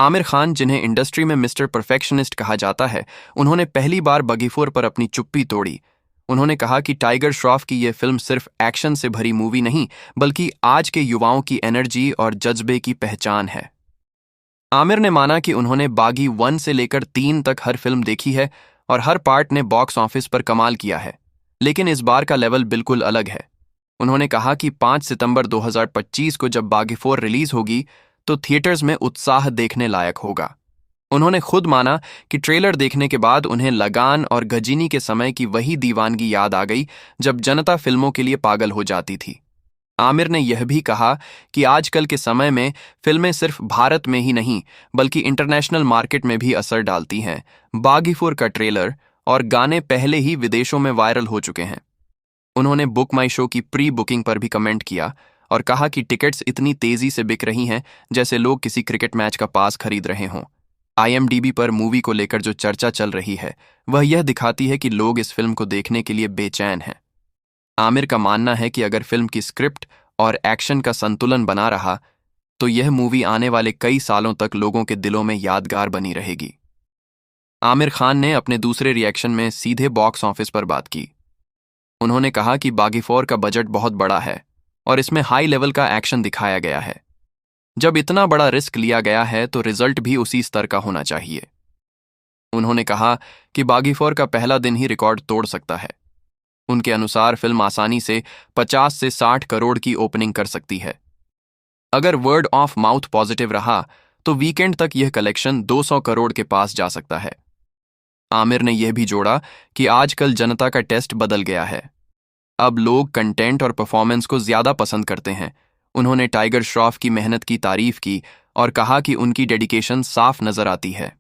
आमिर खान, जिन्हें इंडस्ट्री में mister perfectionist कहा जाता है, उन्होंने पहली बार बागीफोर पर अपनी चुप्पी तोड़ी। उन्होंने कहा कि टाइगर श्रॉफ की यह फिल्म सिर्फ एक्शन से भरी मूवी नहीं, बल्कि आज के युवाओं की एनर्जी और जज्बे की पहचान है। आमिर ने माना कि उन्होंने बागी 1 से लेकर 3 तक हर फिल्म देखी है और हर पार्ट ने बॉक्स ऑफिस पर कमाल किया है, लेकिन इस बार का लेवल बिल्कुल अलग है। उन्होंने कहा कि 5 सितंबर 2025 को जब बागीफोर रिलीज होगी तो थिएटर्स में उत्साह देखने लायक होगा। उन्होंने खुद माना कि ट्रेलर देखने के बाद उन्हें लगान और गजीनी के समय की वही दीवानगी याद आ गई जब जनता फिल्मों के लिए पागल हो जाती थी। आमिर ने यह भी कहा कि आजकल के समय में फिल्में सिर्फ भारत में ही नहीं बल्कि इंटरनेशनल मार्केट में भी असर डालती हैं। बागीफोर का ट्रेलर और गाने पहले ही विदेशों में वायरल हो चुके हैं। उन्होंने बुक माई शो की प्री बुकिंग पर भी कमेंट किया और कहा कि टिकट्स इतनी तेजी से बिक रही हैं जैसे लोग किसी क्रिकेट मैच का पास खरीद रहे हों। IMDb पर मूवी को लेकर जो चर्चा चल रही है वह यह दिखाती है कि लोग इस फिल्म को देखने के लिए बेचैन हैं। आमिर का मानना है कि अगर फिल्म की स्क्रिप्ट और एक्शन का संतुलन बना रहा तो यह मूवी आने वाले कई सालों तक लोगों के दिलों में यादगार बनी रहेगी। आमिर खान ने अपने दूसरे रिएक्शन में सीधे बॉक्स ऑफिस पर बात की। उन्होंने कहा कि बागीफोर का बजट बहुत बड़ा है और इसमें हाई लेवल का एक्शन दिखाया गया है। जब इतना बड़ा रिस्क लिया गया है तो रिजल्ट भी उसी स्तर का होना चाहिए। उन्होंने कहा कि बागीफोर का पहला दिन ही रिकॉर्ड तोड़ सकता है। उनके अनुसार फिल्म आसानी से 50 से 60 करोड़ की ओपनिंग कर सकती है। अगर वर्ड ऑफ माउथ पॉजिटिव रहा तो वीकेंड तक यह कलेक्शन 200 करोड़ के पास जा सकता है। आमिर ने यह भी जोड़ा कि आजकल जनता का टेस्ट बदल गया है। अब लोग कंटेंट और परफॉर्मेंस को ज्यादा पसंद करते हैं। उन्होंने टाइगर श्रॉफ की मेहनत की तारीफ की और कहा कि उनकी डेडिकेशन साफ नजर आती है।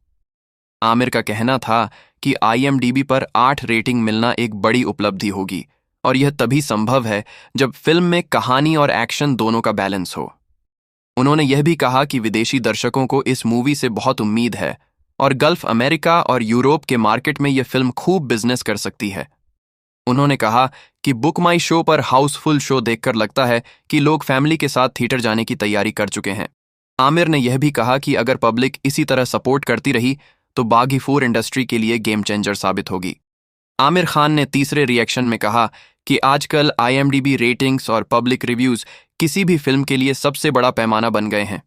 आमिर का कहना था कि IMDb पर 8 रेटिंग मिलना एक बड़ी उपलब्धि होगी और यह तभी संभव है जब फिल्म में कहानी और एक्शन दोनों का बैलेंस हो। उन्होंने यह भी कहा कि विदेशी दर्शकों को इस मूवी से बहुत उम्मीद है और गल्फ अमेरिका और यूरोप के मार्केट में यह फिल्म खूब बिजनेस कर सकती है। उन्होंने कहा कि बुक माई शो पर हाउसफुल शो देखकर लगता है कि लोग फैमिली के साथ थिएटर जाने की तैयारी कर चुके हैं। आमिर ने यह भी कहा कि अगर पब्लिक इसी तरह सपोर्ट करती रही तो बागीफोर इंडस्ट्री के लिए गेम चेंजर साबित होगी। आमिर खान ने तीसरे रिएक्शन में कहा कि आजकल IMDb रेटिंग्स और पब्लिक रिव्यूज किसी भी फिल्म के लिए सबसे बड़ा पैमाना बन गए हैं।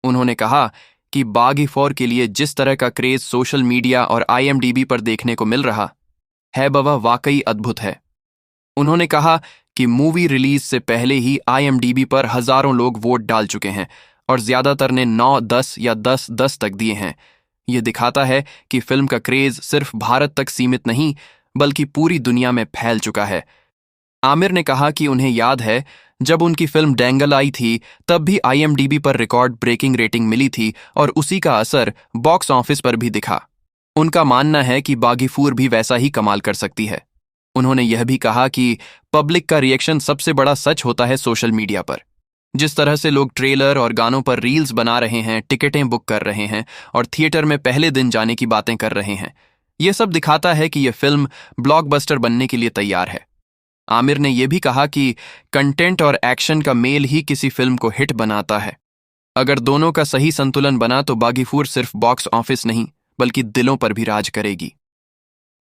उन्होंने कहा कि बागीफोर के लिए जिस तरह का क्रेज सोशल मीडिया और IMDb पर देखने को मिल रहा है वह वाकई अद्भुत है। उन्होंने कहा कि मूवी रिलीज से पहले ही IMDb पर हजारों लोग वोट डाल चुके हैं और ज्यादातर ने 9, 10 या 10 तक दिए हैं। यह दिखाता है कि फिल्म का क्रेज सिर्फ भारत तक सीमित नहीं बल्कि पूरी दुनिया में फैल चुका है। आमिर ने कहा कि उन्हें याद है जब उनकी फिल्म डेंगल आई थी तब भी IMDb पर रिकॉर्ड ब्रेकिंग रेटिंग मिली थी और उसी का असर बॉक्स ऑफिस पर भी दिखा। उनका मानना है कि बागीफोर भी वैसा ही कमाल कर सकती है। उन्होंने यह भी कहा कि पब्लिक का रिएक्शन सबसे बड़ा सच होता है सोशल मीडिया पर। जिस तरह से लोग ट्रेलर और गानों पर रील्स बना रहे हैं, टिकटें बुक कर रहे हैं और थिएटर में पहले दिन जाने की बातें कर रहे हैं, यह सब दिखाता है कि यह फिल्म ब्लॉकबस्टर बनने के लिए तैयार है। आमिर ने यह भी कहा कि कंटेंट और एक्शन का मेल ही किसी फिल्म को हिट बनाता है। अगर दोनों का सही संतुलन बना तो बागीफोर सिर्फ बॉक्स ऑफिस नहीं बल्कि दिलों पर भी राज करेगी।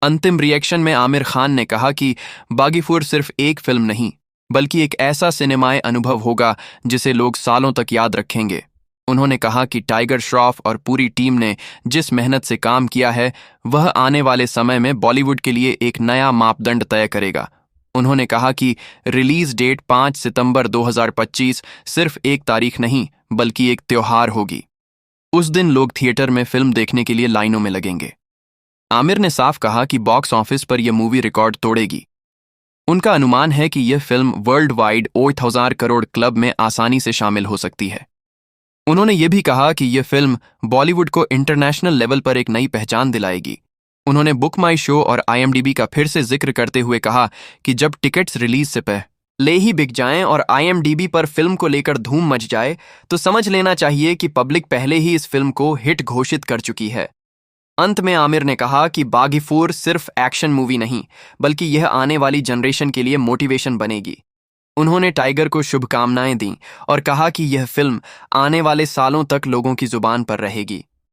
अंतिम रिएक्शन में आमिर खान ने कहा कि बागीफोर सिर्फ एक फिल्म नहीं बल्कि एक ऐसा सिनेमाई अनुभव होगा जिसे लोग सालों तक याद रखेंगे। उन्होंने कहा कि टाइगर श्रॉफ और पूरी टीम ने जिस मेहनत से काम किया है वह आने वाले समय में बॉलीवुड के लिए एक नया मापदंड तय करेगा। उन्होंने कहा कि रिलीज डेट 5 सितंबर 2025 सिर्फ एक तारीख नहीं बल्कि एक त्योहार होगी। उस दिन लोग थिएटर में फिल्म देखने के लिए लाइनों में लगेंगे। आमिर ने साफ कहा कि बॉक्स ऑफिस पर यह मूवी रिकॉर्ड तोड़ेगी। उनका अनुमान है कि यह film world wide 8,000 crore club में आसानी से शामिल हो सकती है। उन्होंने यह भी कहा कि यह फिल्म बॉलीवुड को इंटरनेशनल लेवल पर एक नई पहचान दिलाएगी। उन्होंने बुक माई शो और IMDb का फिर से जिक्र करते हुए कहा कि जब टिकट्स रिलीज से पहले ही बिक जाएं और IMDb पर फिल्म को लेकर धूम मच जाए तो समझ लेना चाहिए कि पब्लिक पहले ही इस फिल्म को हिट घोषित कर चुकी है। अंत में आमिर ने कहा कि बागीफोर सिर्फ एक्शन मूवी नहीं बल्कि यह आने वाली जनरेशन के लिए मोटिवेशन बनेगी। उन्होंने टाइगर को शुभकामनाएं दी और कहा कि यह फिल्म आने वाले सालों तक लोगों की जुबान पर रहेगी।